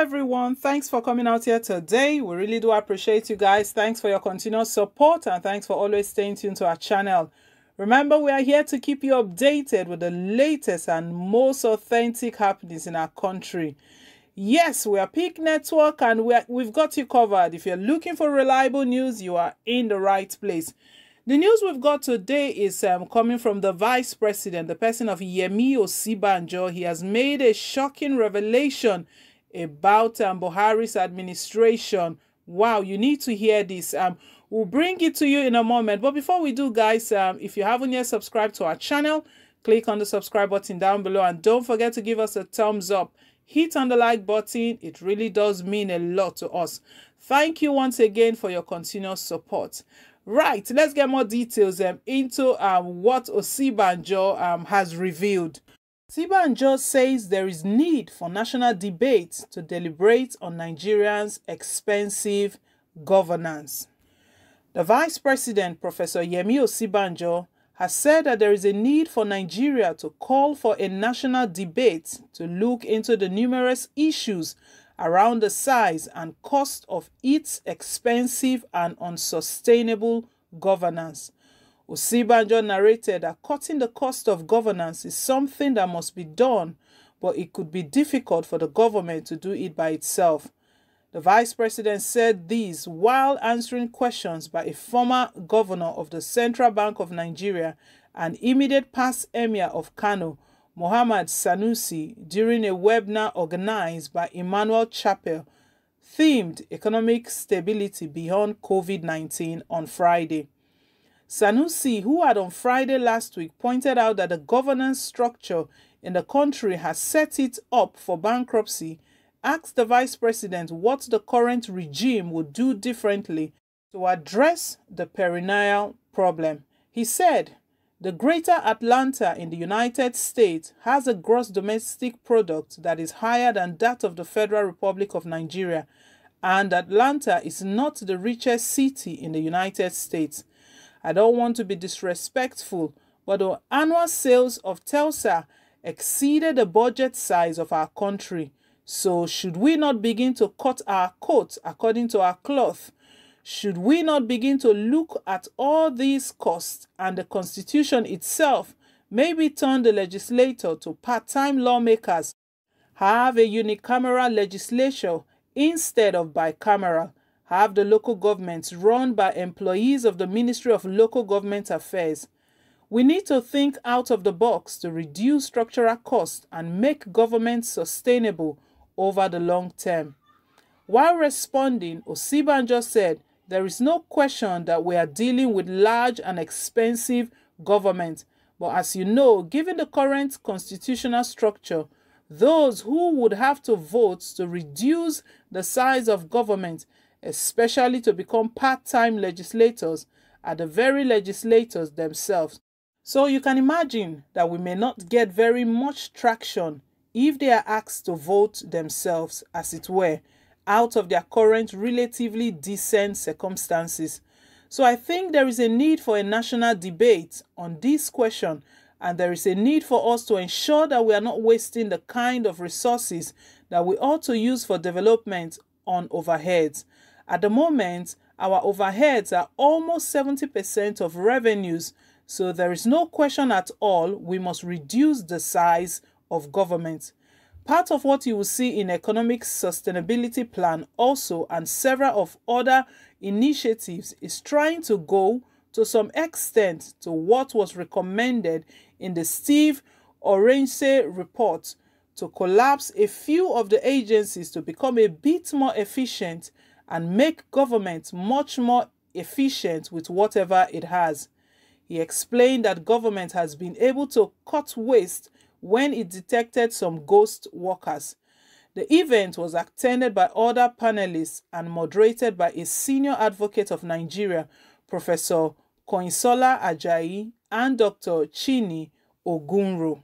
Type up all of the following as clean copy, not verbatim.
everyone, thanks for coming out here today. We really do appreciate you guys. Thanks for your continuous support and thanks for always staying tuned to our channel. Remember, we are here to keep you updated with the latest and most authentic happenings in our country. Yes, we are Peak Network and we've got you covered. If you're looking for reliable news, you are in the right place. The news we've got today is coming from the Vice President, the person of Yemi Osibanjo. He has made a shocking revelation about Buhari's administration. Wow, you need to hear this. We'll bring it to you in a moment. But before we do, guys, if you haven't yet subscribed to our channel, click on the subscribe button down below and don't forget to give us a thumbs up. Hit on the like button. It really does mean a lot to us. Thank you once again for your continuous support. Right, let's get more details into what Osibanjo has revealed. Osibanjo says there is need for national debate to deliberate on Nigerians' expensive governance. The Vice President, Professor Yemi Osibanjo, has said that there is a need for Nigeria to call for a national debate to look into the numerous issues around the size and cost of its expensive and unsustainable governance. Osibanjo narrated that cutting the cost of governance is something that must be done, but it could be difficult for the government to do it by itself. The Vice President said this while answering questions by a former governor of the Central Bank of Nigeria and immediate past Emir of Kano, Mohammed Sanusi, during a webinar organized by Emmanuel Chapel, themed Economic Stability Beyond COVID-19 on Friday. Sanusi, who had on Friday last week pointed out that the governance structure in the country has set it up for bankruptcy, asked the Vice President what the current regime would do differently to address the perennial problem. He said, "The Greater Atlanta in the United States has a gross domestic product that is higher than that of the Federal Republic of Nigeria, and Atlanta is not the richest city in the United States. I don't want to be disrespectful, but the annual sales of Telsa exceeded the budget size of our country. So should we not begin to cut our coat according to our cloth? Should we not begin to look at all these costs and the Constitution itself, maybe turn the legislator to part-time lawmakers, have a unicameral legislature instead of bicameral, have the local governments run by employees of the Ministry of Local Government Affairs? We need to think out of the box to reduce structural costs and make government sustainable over the long term." While responding, Osibanjo said, "There is no question that we are dealing with large and expensive government, but as you know, given the current constitutional structure, those who would have to vote to reduce the size of government, especially to become part-time legislators, are the very legislators themselves. So you can imagine that we may not get very much traction if they are asked to vote themselves, as it were, out of their current relatively decent circumstances. So I think there is a need for a national debate on this question, and there is a need for us to ensure that we are not wasting the kind of resources that we ought to use for development on overheads. At the moment, our overheads are almost 70% of revenues, so there is no question at all we must reduce the size of government. Part of what you will see in Economic Sustainability Plan also and several of other initiatives is trying to go to some extent to what was recommended in the Steve Orense report to collapse a few of the agencies to become a bit more efficient and make government much more efficient with whatever it has. He explained that government has been able to cut waste when it detected some ghost workers. The event was attended by other panelists and moderated by a senior advocate of Nigeria, Professor Koinsola Ajayi, and Dr. Chini Ogunro.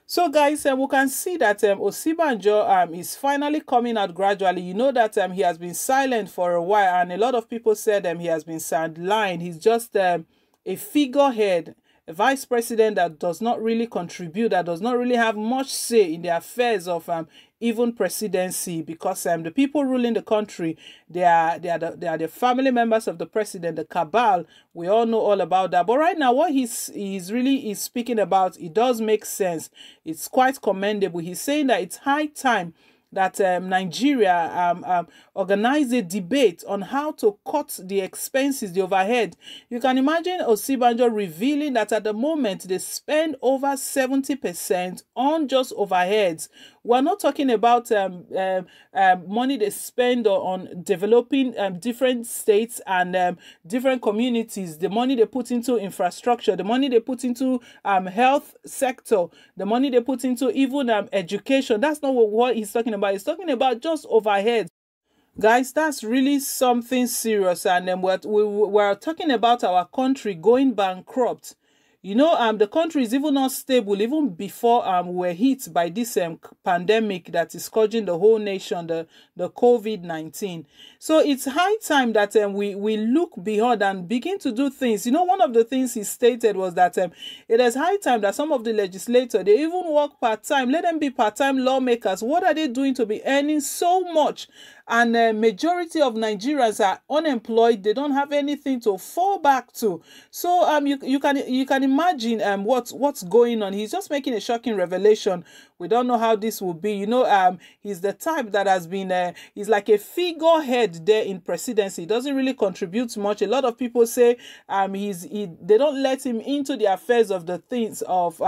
So guys, we can see that Osibanjo is finally coming out gradually. You know that he has been silent for a while, and a lot of people said he has been sidelined. He's just a figurehead a vice president that does not really contribute, that does not really have much say in the affairs of even presidency, because the people ruling the country, they are the family members of the president, the cabal. We all know all about that. But right now, what he's really speaking about, it does make sense. It's quite commendable. He's saying that it's high time that Nigeria organized a debate on how to cut the expenses, the overhead. You can imagine Osibanjo revealing that at the moment they spend over 70% on just overheads. We're not talking about money they spend on developing different states and different communities, the money they put into infrastructure, the money they put into health sector, the money they put into even education. That's not what he's talking about. He's talking about just overhead. Guys, that's really something serious, and we're talking about our country going bankrupt. You know, the country is even not stable even before we were hit by this pandemic that is scourging the whole nation, the COVID-19. So it's high time that we look beyond and begin to do things. You know, one of the things he stated was that it is high time that some of the legislators, they even work part-time. Let them be part-time lawmakers. What are they doing to be earning so much? And majority of Nigerians are unemployed. They don't have anything to fall back to. So you can imagine what's going on. He's just making a shocking revelation. We don't know how this will be. You know, he's the type that has been he's like a figurehead there in presidency. He doesn't really contribute much. A lot of people say they don't let him into the affairs of the things of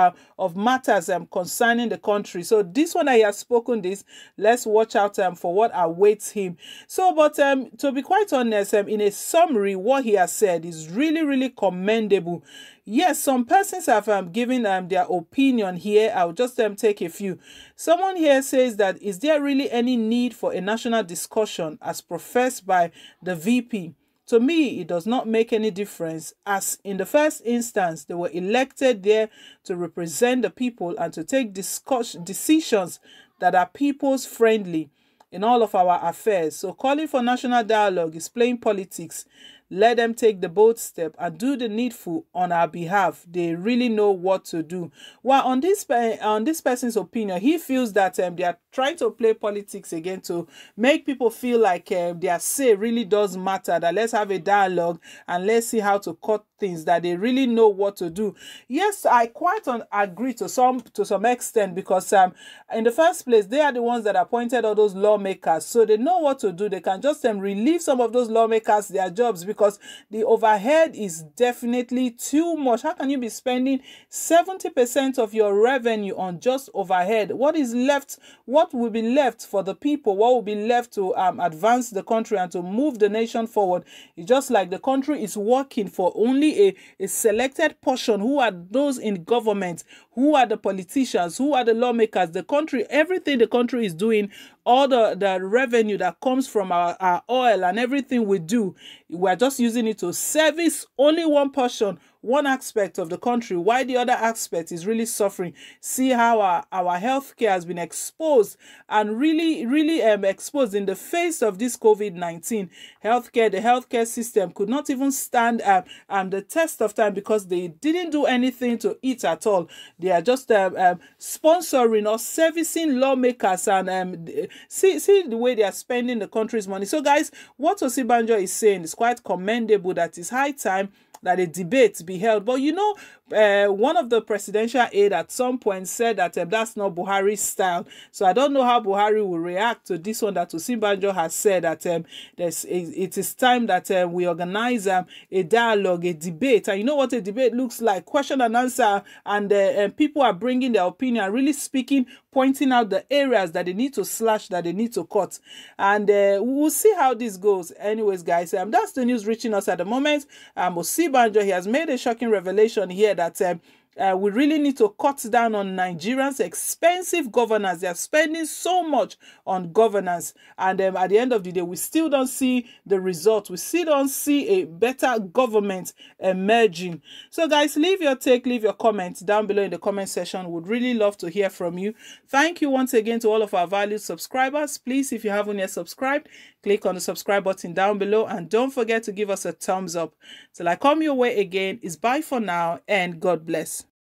matters concerning the country. So this one that he has spoken this, let's watch out for what awaits him. So, but to be quite honest, in a summary, what he has said is really commendable. Yes, some persons have given their opinion here. I'll just take a few. Someone here says that, is there really any need for a national discussion as professed by the VP? To me, it does not make any difference, as in the first instance, they were elected there to represent the people and to take decisions that are people's friendly in all of our affairs. So calling for national dialogue is playing politics. Let them take the bold step and do the needful on our behalf. They really know what to do. Well, on this person's opinion, he feels that they are trying to play politics again to make people feel like their say really does matter, that let's have a dialogue and let's see how to cut things, that they really know what to do. Yes, I quite agree to some extent, because in the first place, they are the ones that appointed all those lawmakers, so they know what to do. They can just relieve some of those lawmakers their jobs, because the overhead is definitely too much. How can you be spending 70% of your revenue on just overhead? What is left? What will be left for the people? What will be left to advance the country and to move the nation forward? It's just like the country is working for only a selected portion. Who are those in government? Who are the politicians? Who are the lawmakers? The country, everything the country is doing, all the revenue that comes from our oil and everything we do, we're just using it to service only one portion, one aspect of the country, while the other aspect is really suffering. See how our healthcare has been exposed, and really exposed in the face of this COVID-19. The healthcare system could not even stand the test of time, because they didn't do anything to it at all. They are just sponsoring or servicing lawmakers, and see the way they are spending the country's money. So guys, what Osibanjo is saying is quite commendable, that it's high time that a debate be held. But you know, one of the presidential aide at some point said that that's not Buhari's style. So I don't know how Buhari will react to this one, that Osibanjo has said that it is time that we organize a dialogue, a debate. And you know what a debate looks like? Question and answer, and people are bringing their opinion, really speaking, pointing out the areas that they need to slash, that they need to cut. And we'll see how this goes. Anyways, guys, that's the news reaching us at the moment. Osibanjo, he has made a shocking revelation here that We really need to cut down on Nigerians' expensive governance. They are spending so much on governance, and at the end of the day, we still don't see the result. We still don't see a better government emerging. So guys, leave your take, leave your comments down below in the comment section. Would really love to hear from you. Thank you once again to all of our valued subscribers. Please, if you haven't yet subscribed, click on the subscribe button down below, and don't forget to give us a thumbs up. Till I come your way again, it's bye for now, and God bless.